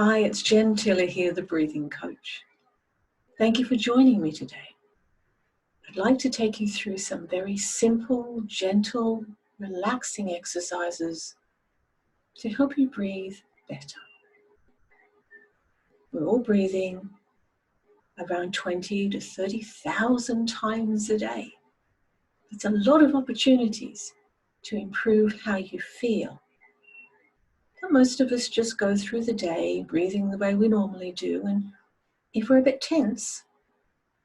Hi, it's Jen Tiller here, the Breathing Coach. Thank you for joining me today. I'd like to take you through some very simple, gentle, relaxing exercises to help you breathe better. We're all breathing around 20 to 30,000 times a day. It's a lot of opportunities to improve how you feel. But most of us just go through the day breathing the way we normally do, and if we're a bit tense,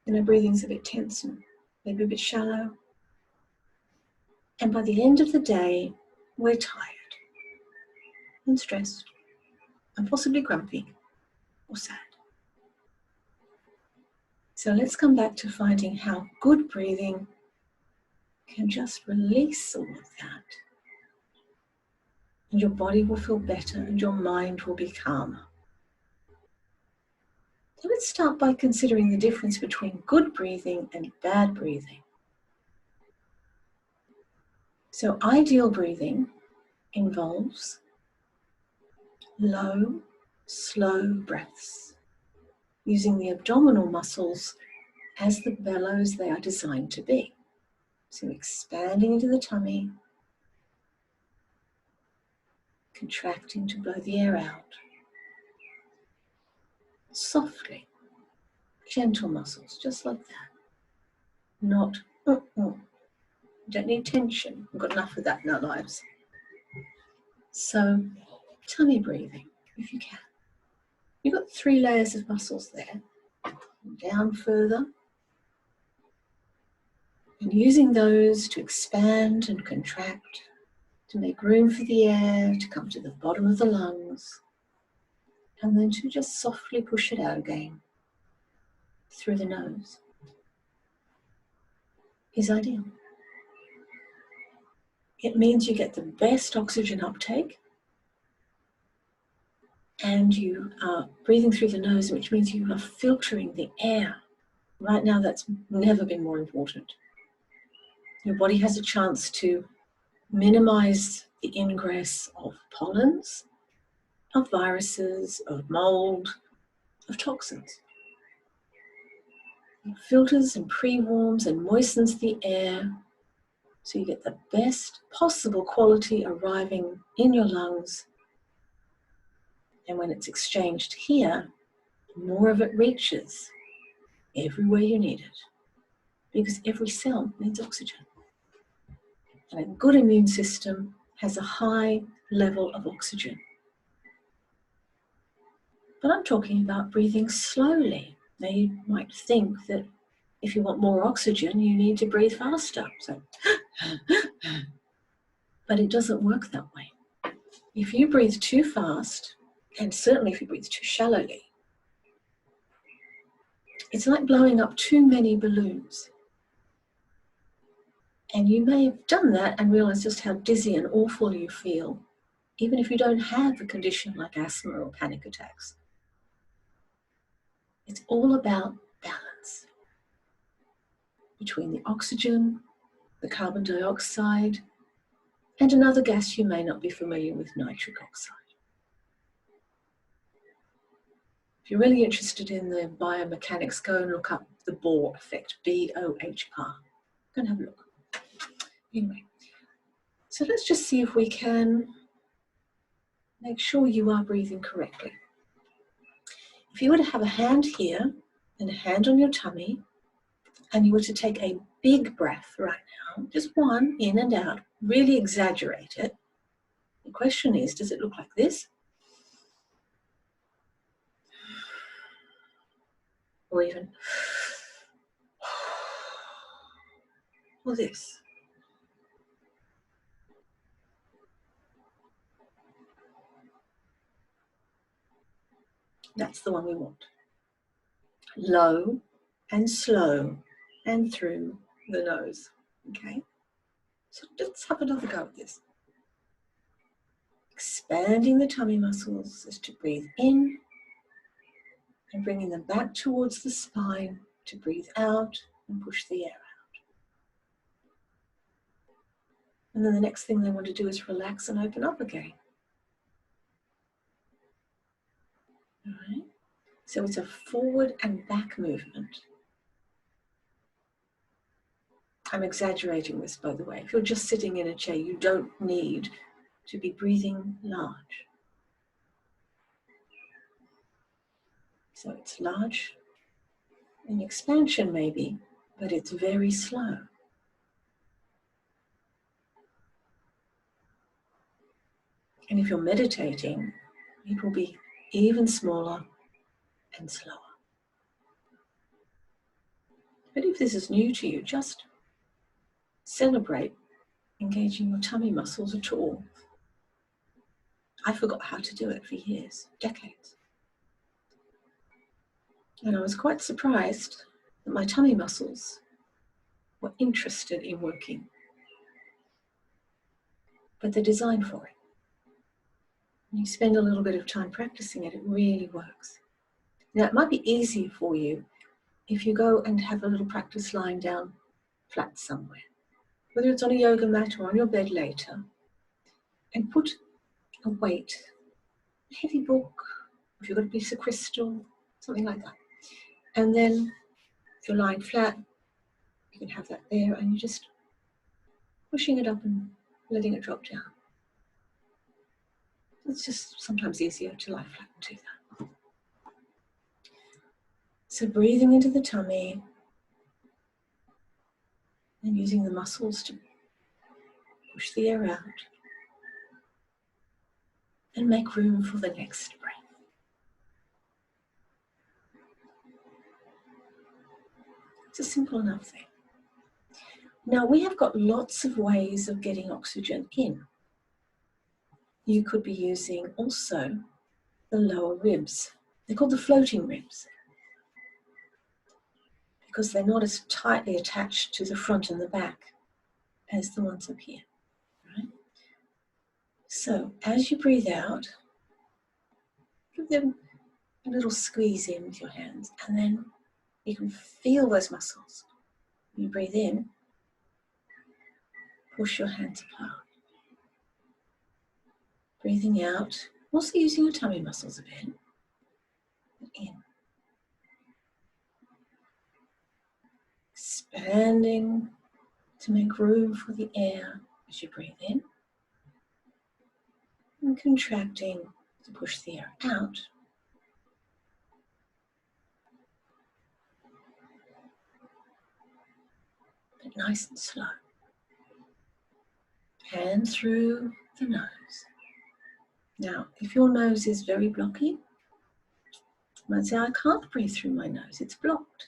breathing's a bit tense and maybe a bit shallow. And by the end of the day, we're tired and stressed and possibly grumpy or sad. So let's come back to finding how good breathing can just release all of that. And your body will feel better and your mind will be calmer. So let's start by considering the difference between good breathing and bad breathing. So ideal breathing involves low, slow breaths, using the abdominal muscles as the bellows they are designed to be. So expanding into the tummy, contracting to blow the air out. Softly, gentle muscles, just like that. Not, You don't need tension. We've got enough of that in our lives. So, tummy breathing, if you can. You've got 3 layers of muscles there. Down further. And using those to expand and contract, to make room for the air to come to the bottom of the lungs, and then to just softly push it out again through the nose is ideal. It means you get the best oxygen uptake and you are breathing through the nose, which means you are filtering the air. Right now, that's never been more important. Your body has a chance to minimize the ingress of pollens, of viruses, of mold, of toxins. It filters and pre-warms and moistens the air so you get the best possible quality arriving in your lungs. And when it's exchanged here, more of it reaches everywhere you need it, because every cell needs oxygen. And a good immune system has a high level of oxygen. But I'm talking about breathing slowly. Now you might think that if you want more oxygen, you need to breathe faster. So, but it doesn't work that way. If you breathe too fast, and certainly if you breathe too shallowly, it's like blowing up too many balloons. And you may have done that and realized just how dizzy and awful you feel, even if you don't have a condition like asthma or panic attacks. It's all about balance between the oxygen, the carbon dioxide, and another gas you may not be familiar with, nitric oxide. If you're really interested in the biomechanics, go and look up the Bohr effect, B-O-H-R. Go and have a look. Anyway, so let's just see if we can make sure you are breathing correctly. If you were to have a hand here and a hand on your tummy, and you were to take a big breath right now, just one, in and out, really exaggerate it. The question is, does it look like this? Or even, or this? That's the one we want. Low and slow and through the nose, okay? So let's have another go at this. Expanding the tummy muscles is to breathe in and bringing them back towards the spine to breathe out and push the air out. And then the next thing they want to do is relax and open up again. All right? So it's a forward and back movement. I'm exaggerating this, by the way. If you're just sitting in a chair, you don't need to be breathing large. So it's large in expansion maybe, but it's very slow. And if you're meditating, it will be even smaller and slower. But if this is new to you, just celebrate engaging your tummy muscles at all. I forgot how to do it for years, decades. And I was quite surprised that my tummy muscles were interested in working. But they're designed for it. When you spend a little bit of time practicing it, it really works. Now, it might be easier for you if you go and have a little practice lying down flat somewhere, whether it's on a yoga mat or on your bed later, and put a weight, a heavy book, if you've got a piece of crystal, something like that. And then if you're lying flat, you can have that there, and you're just pushing it up and letting it drop down. It's just sometimes easier to lie flat and do that. So breathing into the tummy and using the muscles to push the air out and make room for the next breath. It's a simple enough thing. Now we have got lots of ways of getting oxygen in. You could be using also the lower ribs. They're called the floating ribs because they're not as tightly attached to the front and the back as the ones up here. Right? So as you breathe out, give them a little squeeze in with your hands, and then you can feel those muscles. You breathe in, push your hands apart. Breathing out, also using your tummy muscles a bit. In. Expanding to make room for the air as you breathe in. And contracting to push the air out. But nice and slow. And through the nose. Now, if your nose is very blocky, you might say, I can't breathe through my nose, it's blocked.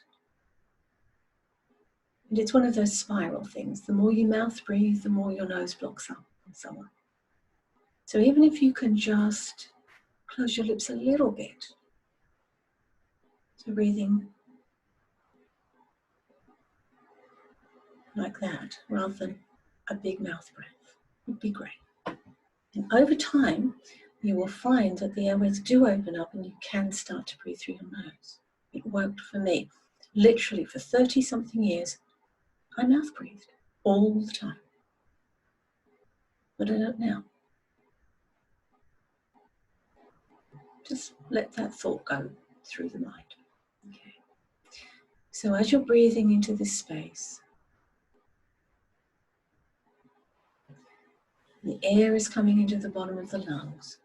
And it's one of those spiral things. The more you mouth breathe, the more your nose blocks up and so on. So even if you can just close your lips a little bit, so breathing like that, rather than a big mouth breath, would be great. And over time, you will find that the airways do open up and you can start to breathe through your nose. It worked for me. Literally for 30-something years, I mouth breathed all the time. But I don't now. Just let that thought go through the mind. Okay. So as you're breathing into this space, the air is coming into the bottom of the lungs.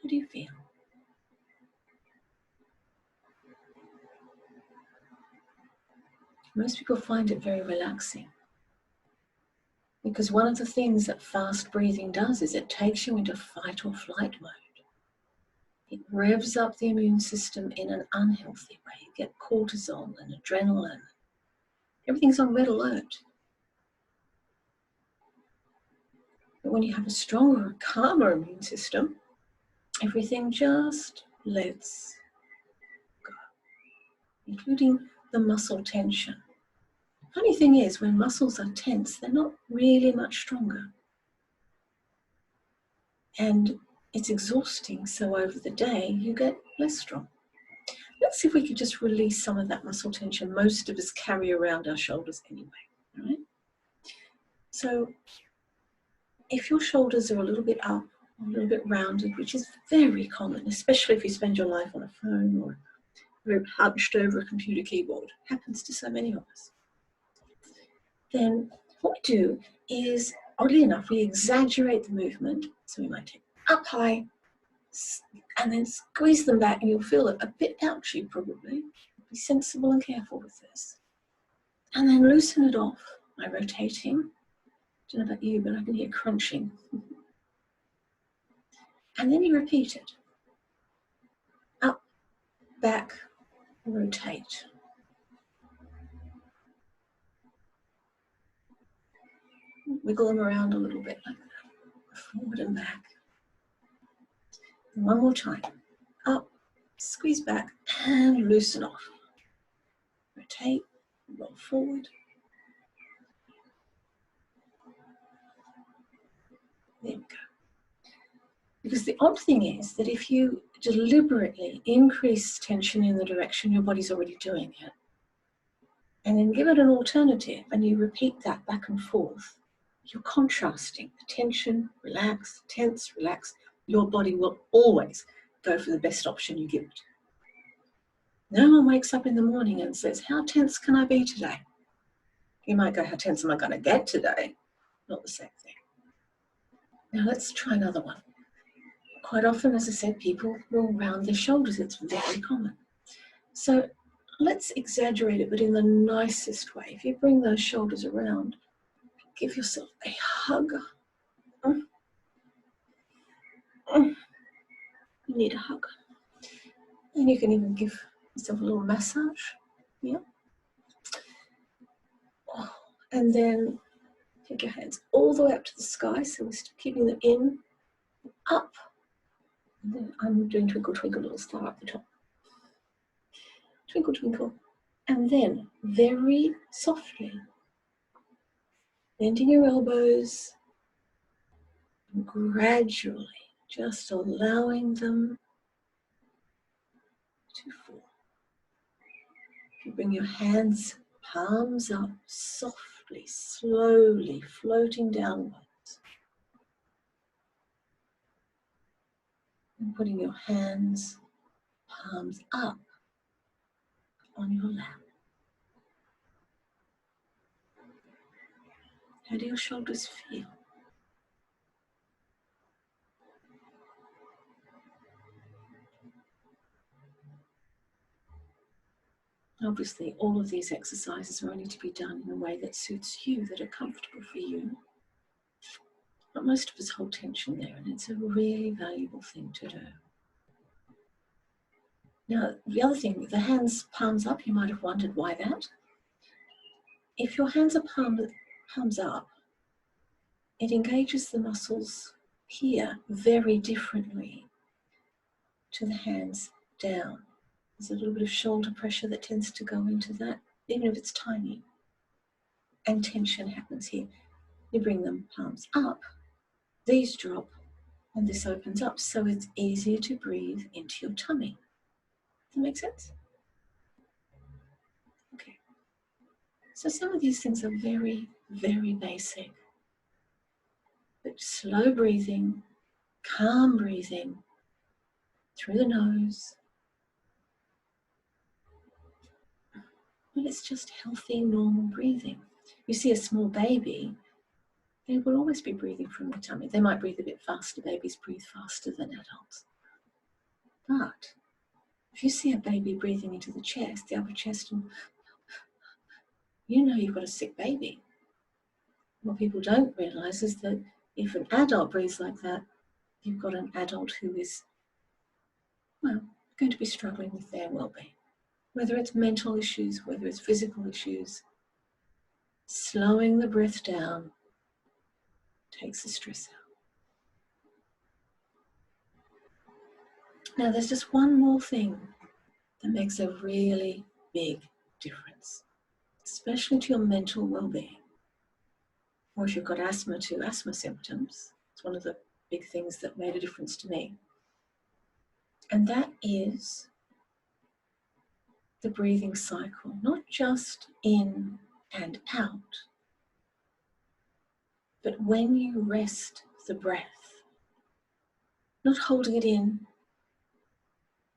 How do you feel? Most people find it very relaxing. Because one of the things that fast breathing does is it takes you into fight or flight mode. It revs up the immune system in an unhealthy way. You get cortisol and adrenaline. Everything's on red alert. But when you have a stronger, calmer immune system, everything just lets go, including the muscle tension. Funny thing is, when muscles are tense, they're not really much stronger. And it's exhausting, so over the day, you get less strong. Let's see if we could just release some of that muscle tension most of us carry around our shoulders anyway, right? So if your shoulders are a little bit up, a little bit rounded, which is very common, especially if you spend your life on a phone or you're hunched over a computer keyboard, happens to so many of us, then what we do is, oddly enough, we exaggerate the movement. So we might take up high and then squeeze them back, and you'll feel it a bit ouchy probably. Be sensible and careful with this. And then loosen it off by rotating. I don't know about you, but I can hear crunching. And then you repeat it. Up, back, rotate. Wiggle them around a little bit like that, forward and back. And one more time. Up, squeeze back, and loosen off. Rotate, roll forward. There we go. Because the odd thing is that if you deliberately increase tension in the direction your body's already doing it, and then give it an alternative, and you repeat that back and forth, you're contrasting. The tension, relax, tense, relax. Your body will always go for the best option you give it. No one wakes up in the morning and says, how tense can I be today? You might go, how tense am I going to get today? Not the same thing. Now let's try another one. Quite often, as I said, people will round their shoulders. It's very common. So let's exaggerate it, but in the nicest way. If you bring those shoulders around, give yourself a hug. You need a hug. And you can even give yourself a little massage. Yeah. And then take your hands all the way up to the sky. So we're still keeping them in, up. And then I'm doing twinkle, twinkle, little star up the top. Twinkle, twinkle. And then very softly, bending your elbows, and gradually just allowing them to fall. If you bring your hands, palms up, softly, slowly floating downwards. And putting your hands, palms up on your lap. How do your shoulders feel? Obviously, all of these exercises are only to be done in a way that suits you, that are comfortable for you. But most of us hold tension there, and it's a really valuable thing to do. Now, the other thing, the hands palms up, you might have wondered why that. If your hands are palms up, it engages the muscles here very differently to the hands down. There's a little bit of shoulder pressure that tends to go into that, even if it's tiny. And tension happens here. You bring them palms up, these drop, and this opens up, so it's easier to breathe into your tummy. Does that make sense? Okay. So some of these things are very, very basic. But slow breathing, calm breathing, through the nose. And it's just healthy, normal breathing. You see a small baby, they will always be breathing from their tummy. They might breathe a bit faster. Babies breathe faster than adults. But if you see a baby breathing into the chest, the upper chest, and you know you've got a sick baby. What people don't realize is that if an adult breathes like that, you've got an adult who is, well, going to be struggling with their well-being. Whether it's mental issues, whether it's physical issues, slowing the breath down takes the stress out. Now, there's just one more thing that makes a really big difference, especially to your mental well-being. Or if you've got asthma too, asthma symptoms. It's one of the big things that made a difference to me. And that is the breathing cycle, not just in and out, But when you rest the breath, not holding it in,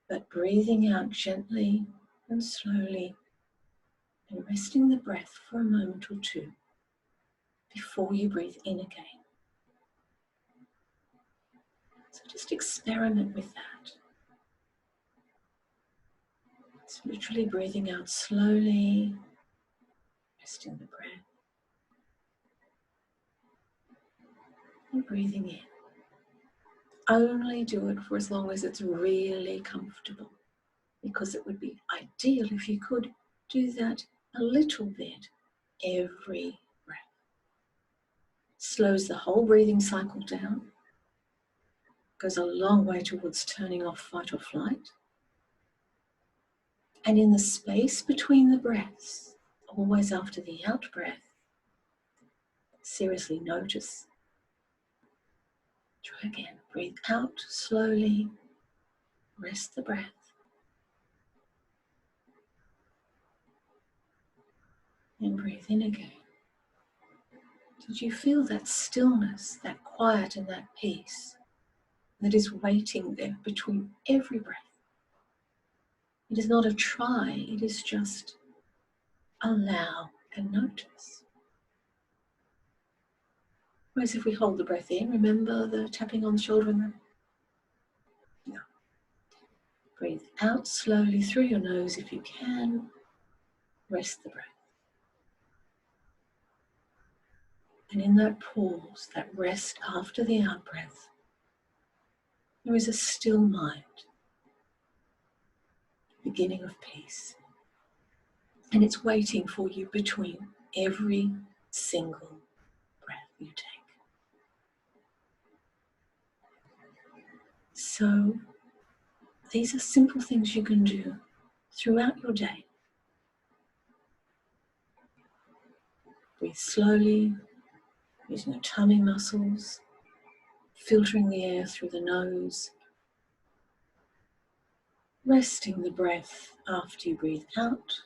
but breathing out gently and slowly, and resting the breath for a moment or two before you breathe in again. So just experiment with that. It's literally breathing out slowly, resting the breath, and breathing in. Only do it for as long as it's really comfortable, because it would be ideal if you could do that a little bit every breath. Slows the whole breathing cycle down, goes a long way towards turning off fight or flight. And in the space between the breaths, always after the out breath, seriously notice. Try again. Breathe out slowly, rest the breath. And breathe in again. Did you feel that stillness, that quiet and that peace that is waiting there between every breath? It is not a try, it is just allow and notice. Whereas if we hold the breath in, remember the tapping on the shoulder and the... No. Breathe out slowly through your nose if you can. Rest the breath. And in that pause, that rest after the out breath, there is a still mind, beginning of peace. And it's waiting for you between every single breath you take. So these are simple things you can do throughout your day. Breathe slowly, using your tummy muscles, filtering the air through the nose, resting the breath after you breathe out.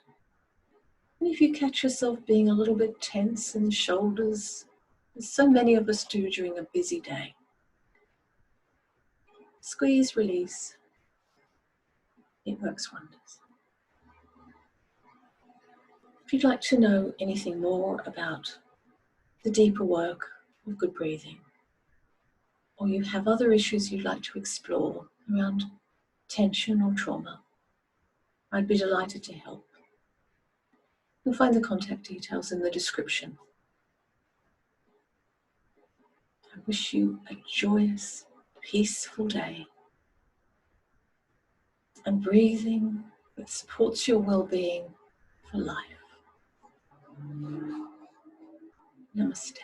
And if you catch yourself being a little bit tense in the shoulders, as so many of us do during a busy day, squeeze, release. It works wonders. If you'd like to know anything more about the deeper work of good breathing, or you have other issues you'd like to explore around tension or trauma, I'd be delighted to help. You'll find the contact details in the description. I wish you a joyous, peaceful day, and breathing that supports your well-being for life. Namaste.